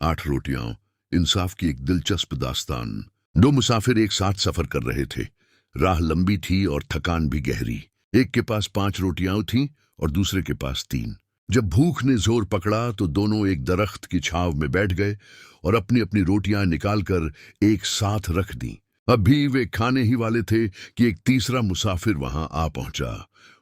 8 रोटियां, इंसाफ की एक दिलचस्प दास्तान। 2 मुसाफिर एक साथ सफर कर रहे थे। राह लंबी थी और थकान भी गहरी। एक के पास 5 रोटियां थीं और दूसरे के पास 3। जब भूख ने जोर पकड़ा तो दोनों एक दरख्त की छांव में बैठ गए और अपनी अपनी रोटियां निकालकर एक साथ रख दी। अभी वे खाने ही वाले थे कि एक तीसरा मुसाफिर वहां आ पहुंचा।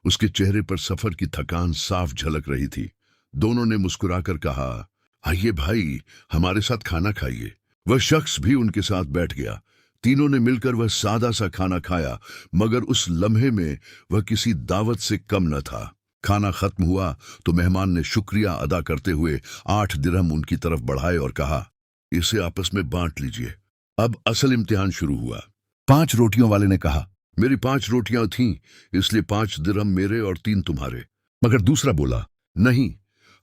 उसके चेहरे पर सफर की थकान साफ झलक रही थी। दोनों ने मुस्कुराकर कहा, आइए भाई, हमारे साथ खाना खाइए। वह शख्स भी उनके साथ बैठ गया। तीनों ने मिलकर वह सादा सा खाना खाया, मगर उस लम्हे में वह किसी दावत से कम न था। खाना खत्म हुआ तो मेहमान ने शुक्रिया अदा करते हुए 8 दिरहम उनकी तरफ बढ़ाए और कहा, इसे आपस में बांट लीजिए। अब असल इम्तिहान शुरू हुआ। 5 रोटियों वाले ने कहा, मेरी 5 रोटियां थीं, इसलिए 5 दिरहम मेरे और 3 तुम्हारे। मगर दूसरा बोला, नहीं,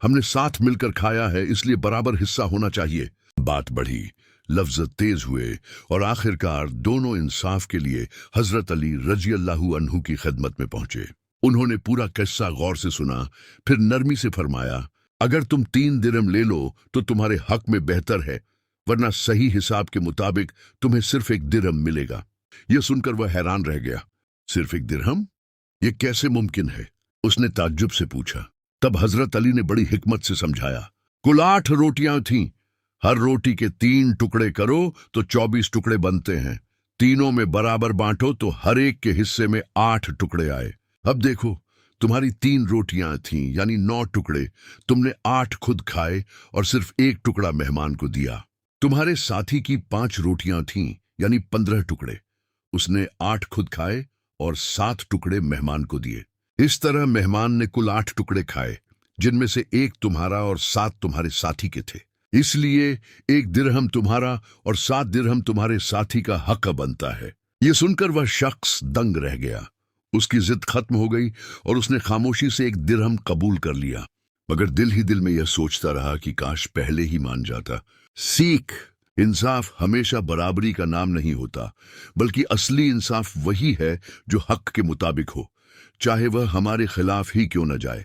हमने साथ मिलकर खाया है, इसलिए बराबर हिस्सा होना चाहिए। बात बढ़ी, लफ्ज तेज हुए और आखिरकार दोनों इंसाफ के लिए हजरत अली रजी अल्लाहु अन्हु की खिदमत में पहुंचे। उन्होंने पूरा किस्सा गौर से सुना, फिर नरमी से फरमाया, अगर तुम 3 दिरहम ले लो तो तुम्हारे हक में बेहतर है, वरना सही हिसाब के मुताबिक तुम्हें सिर्फ 1 दिरहम मिलेगा। यह सुनकर वह हैरान रह गया। सिर्फ 1 दिरहम? यह कैसे मुमकिन है? उसने ताज्जुब से पूछा। तब हजरत अली ने बड़ी हिकमत से समझाया, कुल 8 रोटियां थीं, हर रोटी के 3 टुकड़े करो तो 24 टुकड़े बनते हैं। तीनों में बराबर बांटो तो हर एक के हिस्से में 8 टुकड़े आए। अब देखो, तुम्हारी 3 रोटियां थीं, यानी 9 टुकड़े। तुमने 8 खुद खाए और सिर्फ 1 टुकड़ा मेहमान को दिया। तुम्हारे साथी की 5 रोटियां थीं, यानी 15 टुकड़े। उसने 8 खुद खाए और 7 टुकड़े मेहमान को दिए। इस तरह मेहमान ने कुल 8 टुकड़े खाए, जिनमें से 1 तुम्हारा और 7 तुम्हारे साथी के थे। इसलिए 1 दिरहम तुम्हारा और 7 दिरहम तुम्हारे साथी का हक बनता है। यह सुनकर वह शख्स दंग रह गया। उसकी जिद खत्म हो गई और उसने खामोशी से 1 दिरहम कबूल कर लिया, मगर दिल ही दिल में यह सोचता रहा कि काश पहले ही मान जाता। सीख, इंसाफ हमेशा बराबरी का नाम नहीं होता, बल्कि असली इंसाफ वही है जो हक के मुताबिक हो, चाहे वह हमारे खिलाफ ही क्यों न जाए।